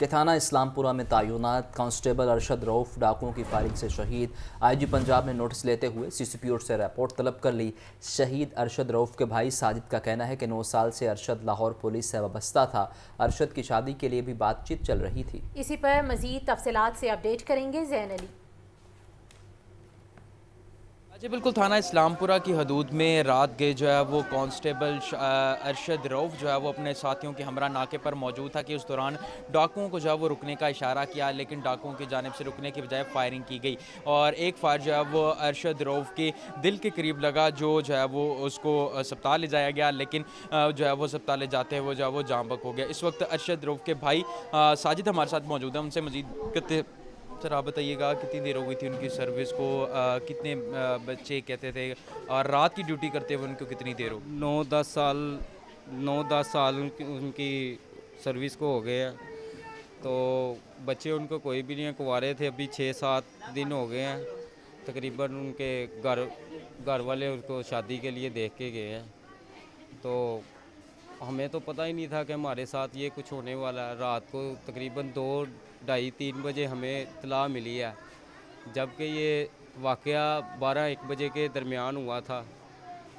कि थाना इस्लामपुरा में तैनात कांस्टेबल अरशद रऊफ डाकुओं की फायरिंग से शहीद। आईजी पंजाब ने नोटिस लेते हुए सीसीपीओ से रिपोर्ट तलब कर ली। शहीद अरशद रऊफ के भाई साजिद का कहना है कि 9 साल से अरशद लाहौर पुलिस से वाबस्ता था। अरशद की शादी के लिए भी बातचीत चल रही थी। इसी पर मजीद तफसीलात से अपडेट करेंगे ज़ैन अली। जी बिल्कुल, थाना इस्लामपुरा की हदूद में रात गए जो है वो कांस्टेबल अरशद रऊफ जो है वो अपने साथियों के हमरा नाके पर मौजूद था कि उस दौरान डाकुओं को जो है वो रुकने का इशारा किया, लेकिन डाकुओं की जानिब से रुकने की बजाय फायरिंग की गई और एक फायर जो है वो अरशद रऊफ के दिल के करीब लगा, जो है वो उसको अस्पताल ले जाया गया, लेकिन जो है वो अस्पताल ले जाते हैं वो जो है वो जाँ बक हो गया। इस वक्त अरशद रऊफ के भाई साजिद हमारे साथ मौजूद है, उनसे मजीद करते। सर आप बताइएगा कितनी देर हो गई थी उनकी सर्विस को, कितने बच्चे कहते थे और रात की ड्यूटी करते हुए उनको कितनी देर हो? 9-10 साल उनकी सर्विस को हो गए हैं। तो बच्चे उनको कोई भी नहीं है, कुंवारे थे, अभी 6-7 दिन हो गए हैं तकरीबन। उनके घर वाले उनको शादी के लिए देख के गए हैं। तो हमें तो पता ही नहीं था कि हमारे साथ ये कुछ होने वाला है। रात को तकरीबन 2-2:30-3 बजे हमें इत्तला मिली है, जबकि ये वाक़या 12-1 बजे के दरमियान हुआ था।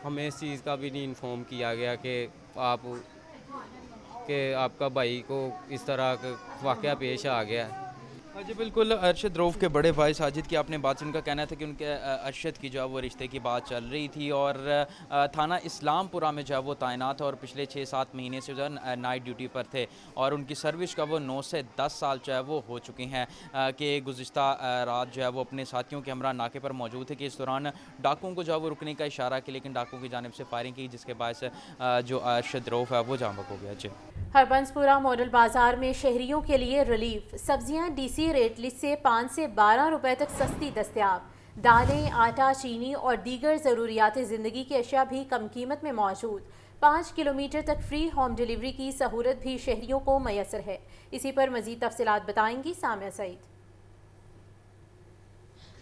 हमें इस चीज़ का भी नहीं इन्फॉर्म किया गया कि आपका भाई को इस तरह का वाक़या पेश आ गया है। जी बिल्कुल, अरशद रऊफ के बड़े भाई साजिद की आपने बात से उनका कहना था कि उनके अरशद की जो है वो रिश्ते की बात चल रही थी और थाना इस्लामपुरा में जो है वो तैनात है और पिछले 6-7 महीने से जो है नाइट ड्यूटी पर थे और उनकी सर्विस का वो 9 से 10 साल जो है वो हो चुकी हैं कि गुज़िश्ता रात जो है वो अपने साथियों के हमरा नाके पर मौजूद थे कि इस दौरान डाकुओं को जो है वो रुकने का इशारा किया, लेकिन डाकुओं की जानिब से फायरिंग की, जिसके बायस जो अरशद रऊफ है वो जाँ बक हो गया। जी हरबंसपुरा मॉडल बाजार में शहरियों के लिए रिलीफ। सब्जियां डीसी रेट लिस्ट से 5 से 12 रुपए तक सस्ती दस्तयाब। दालें, आटा, चीनी और दीगर ज़रूरियात ज़िंदगी की अशिया भी कम कीमत में मौजूद। 5 किलोमीटर तक फ्री होम डिलीवरी की सहूलत भी शहरियों को मैसर है। इसी पर मज़ीद तफसीलात बताएंगी सामिया सईद।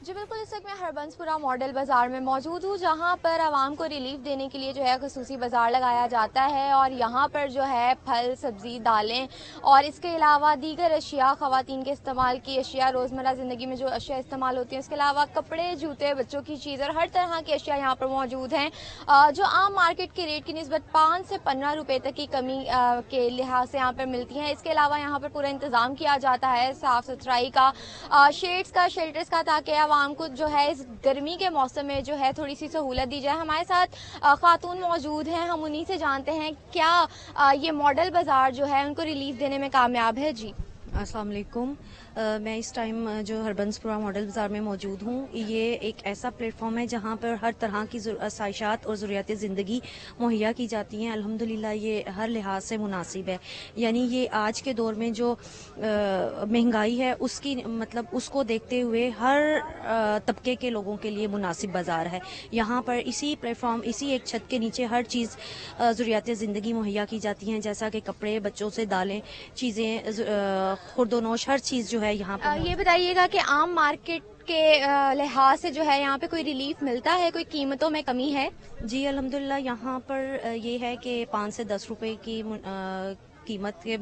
जी बिल्कुल, इस वक्त मैं हरबंसपुरा मॉडल बाज़ार में मौजूद हूँ, जहाँ पर आवाम को रिलीफ देने के लिए जो है ख़ुसूसी बाज़ार लगाया जाता है और यहाँ पर जो है फल, सब्ज़ी, दालें और इसके अलावा दीगर अशिया, ख़वातीन के इस्तेमाल की अशिया, रोज़मर्रा ज़िंदगी में जो अशिया इस्तेमाल होती हैं, उसके अलावा कपड़े, जूते, बच्चों की चीज़ और हर तरह की अशिया यहाँ पर मौजूद हैं, जो आम मार्केट के रेट की निस्बत 5 से 15 रुपये तक की कमी के लिहाज से यहाँ पर मिलती हैं। इसके अलावा यहाँ पर पूरा इंतज़ाम किया जाता है साफ़ सुथराई का, शेड्स का, शेल्टर्स का, ताकि आवाम को जो है इस गर्मी के मौसम में जो है थोड़ी सी सहूलत दी जाए। हमारे साथ खातून मौजूद हैं, हम उन्हीं से जानते हैं क्या ये मॉडल बाज़ार जो है उनको रिलीफ देने में कामयाब है। जी अस्सलाम वालेकुम। मैं इस टाइम जो हरबंसपुरा मॉडल बाज़ार में मौजूद हूँ। ये एक ऐसा प्लेटफॉर्म है जहाँ पर हर तरह की आसाइशात और ज़रूरियात ज़िंदगी मुहैया की जाती हैं। अल्हम्दुलिल्लाह ये हर लिहाज से मुनासिब है। यानी ये आज के दौर में जो महंगाई है उसकी मतलब उसको देखते हुए हर तबके के लोगों के लिए मुनासिब बाज़ार है। यहाँ पर इसी प्लेटफॉर्म, इसी एक छत के नीचे हर चीज़ ज़रूरियात ज़िंदगी मुहैया की जाती हैं, जैसा कि कपड़े, बच्चों से दालें, चीज़ें, खुर्दोनोश, हर चीज़ जो है यहाँ पर। ये बताइएगा कि आम मार्केट के लिहाज से जो है यहाँ पे कोई रिलीफ मिलता है, कोई कीमतों में कमी है? जी अल्हम्दुलिल्लाह, यहाँ पर ये है कि 5 से 10 रुपए की कीमत के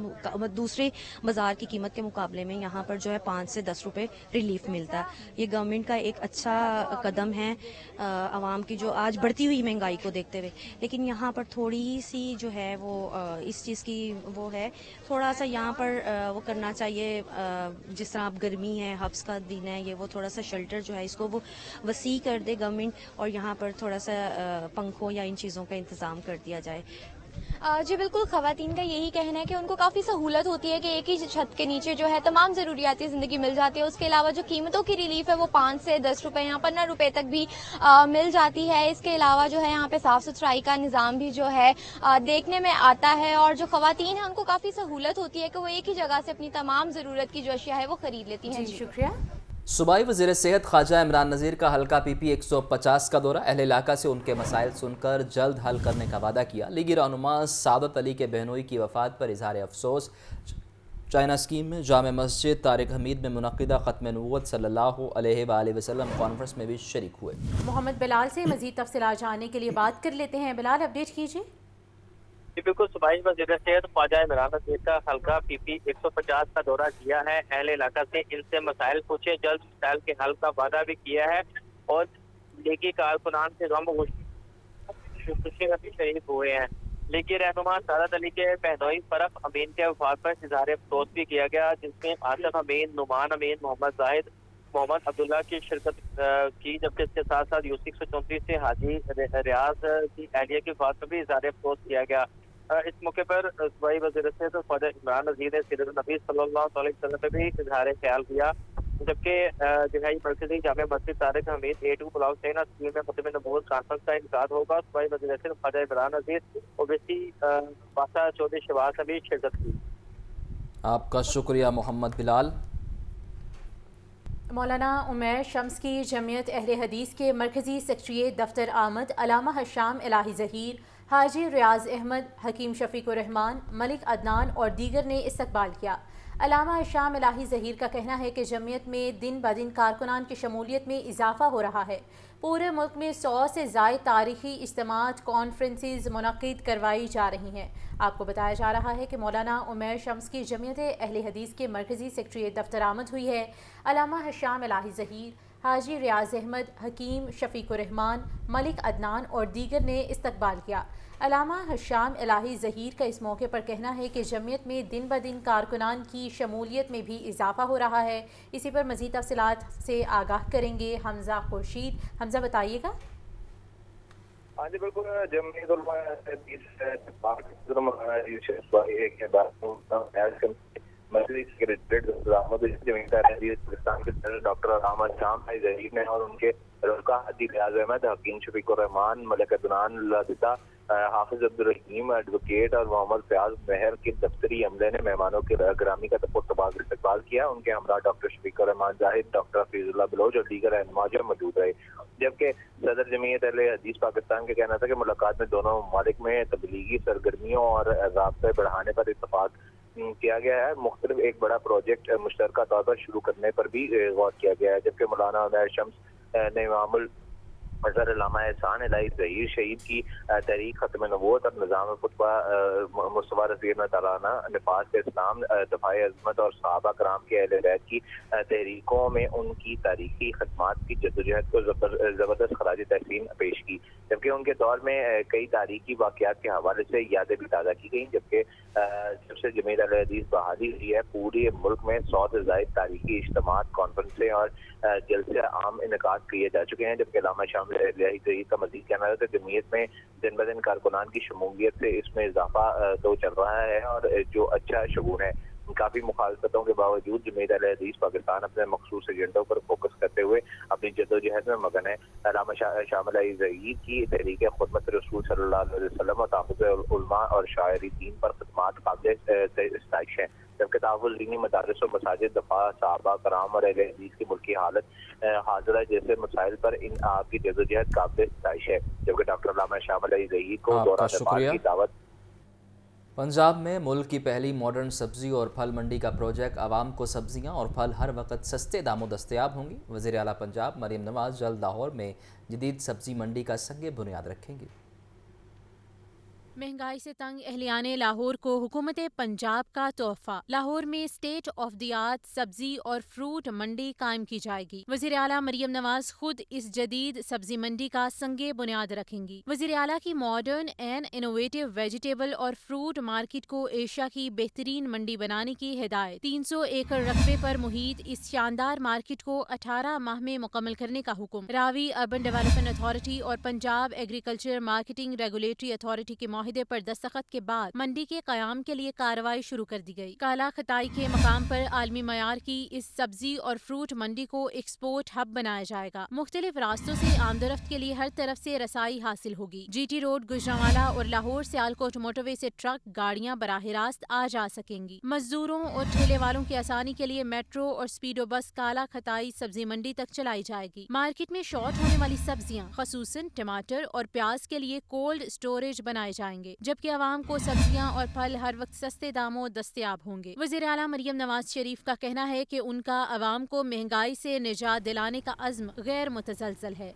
दूसरे बाज़ार की कीमत के मुकाबले में यहाँ पर जो है 5 से 10 रुपए रिलीफ मिलता है। ये गवर्नमेंट का एक अच्छा कदम है आवाम की जो आज बढ़ती हुई महंगाई को देखते हुए। लेकिन यहाँ पर थोड़ी सी जो है वो इस चीज़ की वो है, थोड़ा सा यहाँ पर वो करना चाहिए। जिस तरह अब गर्मी है, हब्स का दिन है, ये वो थोड़ा सा शेल्टर जो है इसको वो वसी कर दे गवर्नमेंट और यहाँ पर थोड़ा सा पंखों या इन चीज़ों का इंतज़ाम कर दिया जाए। जी बिल्कुल, ख़वातीन का यही कहना है कि उनको काफ़ी सहूलत होती है कि एक ही छत के नीचे जो है तमाम ज़रूरियाती ज़िंदगी मिल जाती है। उसके अलावा जो कीमतों की रिलीफ है वो 5 से 10 रुपये या 15 रुपये तक भी मिल जाती है। इसके अलावा जो है यहाँ पे साफ़ सुथराई का निज़ाम भी जो है देखने में आता है और जो ख़वातीन हैं उनको काफ़ी सहूलत होती है कि वो एक ही जगह से अपनी तमाम ज़रूरत की जो अशिया है वो ख़रीद लेती हैं। जी शुक्रिया। सूबाई वज़ीर सेहत ख्वाजा इमरान नज़ीर का हल्का PP 150 का दौरा। अहले इलाका से उनके मसाइल सुनकर जल्द हल करने का वादा किया। लीगी रहनुमा सादत अली के बहनोई की वफ़ात पर इज़हार अफसोस। चाइना स्कीम में जामे मस्जिद तारिक हमीद में मुनक़िदा ख़त्म नबूवत सल्लल्लाहु अलैहि वसल्लम कॉन्फ्रेंस में भी शरीक हुए। मोहम्मद बिलाल से मज़ीद तफसीलात जानने के लिए बात कर लेते हैं। बिलाल, अपडेट कीजिए। जी बिल्कुल, सूबाई वज़ीर सेहत ख्वाजा इमरान नज़ीर का हल्का PP 150 का दौरा किया है। अहले इलाका से इनसे मसाइल पूछे, जल्द मसाइल के हल का वादा भी किया है और लीगी कारकुनान से गम खुशी भी शहीद हुए हैं। लीगी रहनुमा सादत अली के बहनोई फरफ अमीन के वफात पर इजहार अफसोस भी किया गया, जिसमें आसिफ अमीन, नुमान अमीन, मोहम्मद जाहिद, मोहम्मद अब्दुल्ला की शिरकत की, जबकि इसके साथ साथ यूसी 134 से हाजी रियाज की अहलिया की वफात पर भी इजहार अफसोस किया गया। इस मौके पर सूबाई वज़ीर सेहत ख्वाजा इमरान नज़ीर ने सीरत नबी सल्लल्लाहु अलैहि वसल्लम पे भी इजहार ख्याल किया, जबकि जिहाई मरकजी जामे मस्जिद तारिक हमीद A2 पुलाव सेना स्कूल में खत्म नबूवत कॉन्फ्रेंस का इनकाद होगा। सूबाई वज़ीर सेहत ख्वाजा इमरान नज़ीर ओवैसी बासा चौधरी शहबाज ने भी शिरकत की। आपका शुक्रिया मोहम्मद बिलाल। मौलाना उमैर शम्स की जमियत अहले हदीस के मरकज़ी सेक्रेटरी दफ्तर आमद अलामा हशाम इलाही ज़हीर, हाजी रियाज अहमद, हकीम शफीकुर रहमान, मलिक अदनान और दीगर ने इस्तकबाल किया। अलामा हशाम इलाही ज़हीर का कहना है कि जमियत में दिन ब दिन कारकुनान की शमूलियत में इजाफा हो रहा है। पूरे मुल्क में 100 से ज़ायद तारीखी इज्तिमात कॉन्फ्रेंसेस मुनक़्क़िद करवाई जा रही हैं। आपको बताया जा रहा है कि मौलाना उमैर शम्स की जमियत अहले हदीस के मरकज़ी सेक्रेटरी दफ्तर आमद हुई है। अलामा हशाम इलाही ज़हीर, हाजी रियाज अहमद, हकीम शफीकुर रहमान, मलिक अदनान और दीगर ने इस्तकबाल किया। अलामा हशाम इलाही ज़हीर का इस मौके पर कहना है कि जमियत में दिन ब दिन कारकुनान की शमूलियत में भी इजाफा हो रहा है। इसी पर मज़ीद तफ़सीलात से आगाह करेंगे हमज़ा खुर्शीद। हमज़ा बताइएगा। हाँ जी बिल्कुल, जमीयत उलमा मर्कज़ी सेक्रेटरी पाकिस्तान के सदर डॉक्टर अलामा शाम ज़हीर ने और उनके रुका हाजी रियाज अहमद, हकीम शफीकुर रहमान, मलिक अदनान, लदिता हाफिज अब्दुल रहीम एडवोकेट और मोहम्मद फयाज मेहर के दफ्तरी अमले ने मेहमानों के ग्रामी का इस्तकबाल किया। उनके हमरा डॉक्टर शफीकुर रहमान जाहिद, डॉक्टर फीजुल्लाह बलोच और दीगर रहनुमा मौजूद रहे। जबकि सदर जमीयत अहले हदीस पाकिस्तान का कहना था कि मुलाकात में दोनों ममालिक में तबलीगी सरगर्मियों और राब्ते बढ़ाने पर इत्तफाक किया गया है। मुख्तलिफ एक बड़ा प्रोजेक्ट मुश्तरका तौर पर शुरू करने पर भी गौर किया गया है। जबकि मौलाना उमैर शम्स ने इमामुल अज़हर अल्लामा एहसान इलाही ज़हीर शहीद की तहरीक ख़त्म नबूवत और निज़ाम खुतबा मुस्तफ़ा रज़ी ताराना नफास इस्लाम दफ़ाए अज़मत और सहाबा कराम के अहले बैत की तहरीकों में उनकी तारीखी खदमात की जद्दोजहद को ज़बरदस्त खराज तहसीन पेश की। जबकि उनके दौर में कई तारीखी वाक़यात के हवाले से यादें भी ताज़ा की गई। जबकि जब से जमीयत अहले हदीस बहाली हुई है, पूरे मुल्क में 100 से ज़ायद तारीखी इज्तिमात, कॉन्फ्रेंसें और जलसे आम इनेकाद किए जा चुके हैं। जबकि अल्लामा शाम का मज़ीद कहना है कि जमीयत में दिन ब दिन कारकुनान की शमूलियत से इसमें इजाफा तो चल रहा है और जो अच्छा शगुन है। काफ़ी मुखालफतों के बावजूद जमीयत अहले हदीस पाकिस्तान अपने मखसूस एजेंडों पर फोकस करते हुए अपनी जद्दोजहद में मगन है। अल्लामा शाम इलाही ज़हीर की तहरीक खुदमत रसूल सल्लल्लाहु अलैहि वसल्लम और तहफ़्फ़ुज़ उलमा और शायरी दीन पर खिदमात काबिल इस्ताइश हैं। जबकि तहफ़्फ़ुज़ दीनी मदारिस और मसाजिद, दफ़ा, सहाबा कराम और अहले हदीस की मुल्की हालत हाज़िरा जैसे मसाइल पर इन आपकी जद्दोजहद काबिल इस्ताइश है। जबकि डॉक्टर अल्लामा शाम इलाही ज़हीर को दौरा नेपाल की दावत। पंजाब में मुल्क की पहली मॉडर्न सब्ज़ी और फल मंडी का प्रोजेक्ट आवाम को सब्ज़ियाँ और फल हर वक्त सस्ते दामों दस्तयाब होंगी। वज़ीर आला पंजाब मरीम नवाज़ जल्द लाहौर में जदीद सब्ज़ी मंडी का संग बुनियाद रखेंगे। महंगाई से तंग अहलियाने लाहौर को हुकूमत पंजाब का तोहफा। लाहौर में स्टेट ऑफ द आर्ट सब्जी और फ्रूट मंडी कायम की जाएगी। वज़ीर आला मरियम नवाज खुद इस जदीद सब्जी मंडी का संगे बुनियाद रखेंगी। वज़ीर आला की मॉडर्न एंड इनोवेटिव वेजिटेबल और फ्रूट मार्केट को एशिया की बेहतरीन मंडी बनाने की हिदायत। 300 एकड़ रकबे पर मुहित इस शानदार मार्केट को 18 माह में मुकम्मल करने का हुक्म। रावी अर्बन डेवलपमेंट अथॉरिटी और Punjab agriculture marketing regulatory authority के माहिदे पर दस्तखत के बाद मंडी के कयाम के लिए कार्रवाई शुरू कर दी गई। काला खताई के मकाम पर आलमी मयार की इस सब्जी और फ्रूट मंडी को एक्सपोर्ट हब बनाया जाएगा। मुख्तलिफ रास्तों से आमदरफ्त के लिए हर तरफ से रसाई हासिल होगी। GT रोड, गुजरांवाला और लाहौर सियालकोट मोटरवे से ट्रक गाड़ियां बराह रास्त आ जा सकेंगी। मजदूरों और ठेले वालों की आसानी के लिए मेट्रो और स्पीडो बस काला खताई सब्जी मंडी तक चलाई जाएगी। मार्केट में शॉर्ट होने वाली सब्जियां खसूसन टमाटर और प्याज के लिए कोल्ड स्टोरेज बनाए जाएंगे, जबकि आवाम को सब्जियां और फल हर वक्त सस्ते दामों दस्तयाब होंगे। वज़ीर आला मरियम नवाज शरीफ का कहना है कि उनका आवाम को महंगाई से निजात दिलाने का अज़्म गैर मुतज़लज़ल है।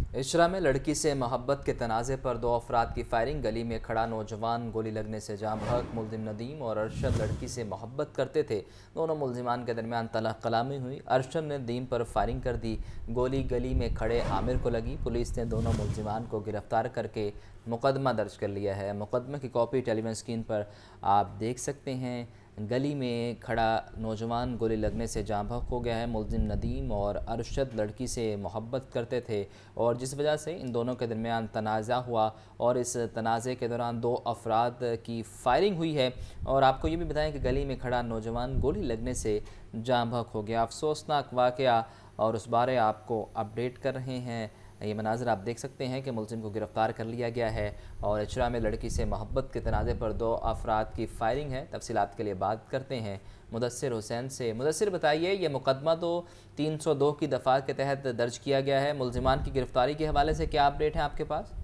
इशरा में लड़की से मोहब्बत के तनाज़े पर 2 अफराद की फायरिंग। गली में खड़ा नौजवान गोली लगने से जाँ बहक। मुल्जिम नदीम और अरशद लड़की से मोहब्बत करते थे। दोनों मुल्जिमान के दरमियान तलह कलामी हुई। अरशद ने नदीम पर फायरिंग कर दी। गोली गली में खड़े आमिर को लगी। पुलिस ने दोनों मुल्जिमान को गिरफ्तार करके मुकदमा दर्ज कर लिया है। मुकदमे की कॉपी टेलीविजन स्क्रीन पर आप देख सकते हैं। गली में खड़ा नौजवान गोली लगने से जाँ बहक हो गया है। मुल्जिम नदीम और अरशद लड़की से मोहब्बत करते थे और जिस वजह से इन दोनों के दरमियान तनाज़ा हुआ और इस तनाज़े के दौरान 2 अफराद की फायरिंग हुई है। और आपको ये भी बताएं कि गली में खड़ा नौजवान गोली लगने से जाँ बहक हो गया। अफसोसनाक वाक़या और उस बारे आपको अपडेट कर रहे हैं। ये मनाज़र आप देख सकते हैं कि मुलजिम को गिरफ़्तार कर लिया गया है और इचरा में लड़की से मोहब्बत के तनाज़े पर 2 अफराद की फायरिंग है। तफसीलात के लिए बात करते हैं मुदस्सिर हुसैन से। मुदस्सिर बताइए, ये मुकदमा तो 302 की दफ़ा के तहत दर्ज किया गया है। मुलजिमान की गिरफ़्तारी के हवाले से क्या अपडेट है आपके पास?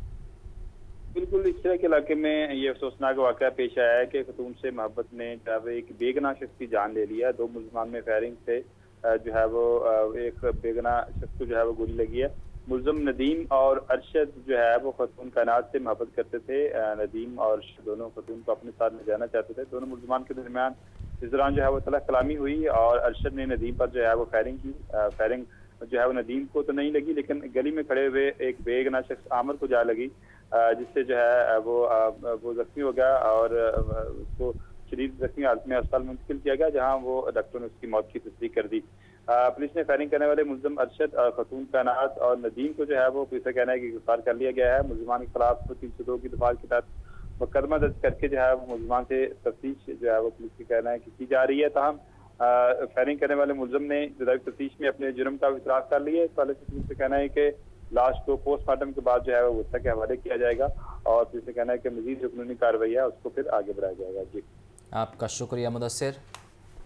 बिल्कुल, इस तरह के इलाके में ये अफसोसनाक वाक़या पेश आया है कि खतून से मोहब्बत ने जब एक बेगना शख्स की जान ले लिया। 2 मुल्जिमान में फायरिंग से जो है वो एक बेगना शख्स को जो है वो गोली लगी है। मुल्ज़िम नदीम और अरशद जो है वो खतून कायनात से मोहब्बत करते थे। नदीम और अरशद दोनों खतून को अपने साथ ले जाना चाहते थे। दोनों मुल्जिमान के दरमियान इस दौरान जो है वो तलह कलामी हुई और अरशद ने नदीम पर जो है वो फायरिंग की। फायरिंग जो है वो नदीम को तो नहीं लगी, लेकिन गली में खड़े हुए एक बेगना शख्स आमिर को जा लगी, जिससे जो है वो जख्मी हो गया और उसको शदीद जख्मी हालत में अस्पताल मुंतकिल किया गया, जहाँ वो डॉक्टर ने उसकी मौत की तस्दीक कर दी। पुलिस ने फायरिंग करने वाले मुल्जिम अरशद, खतून कायनात और नदीम को जो है वो पुलिस का कहना है कि गिरफ्तार कर लिया गया है। मुल्जिमान के खिलाफ 302 की दफा के तहत मुकदमा दर्ज करके जो है वो मुल्जिमान से तफ्तीश जो है वो पुलिस का कहना है कि की जा रही है। ताहम फायरिंग करने वाले मुल्जिम ने इब्तदाई तफ्तीश में अपने जुर्म का इतराफ़ कर लिया है। इस वाले से पुलिस का कहना है कि लाश को पोस्टमार्टम के बाद जो है वो वसा के हवाले किया जाएगा और पुलिस का कहना है कि मजीद जो कानूनी कार्रवाई है उसको फिर आगे बढ़ाया जाएगा। जी, आपका शुक्रिया मुदस्सिर।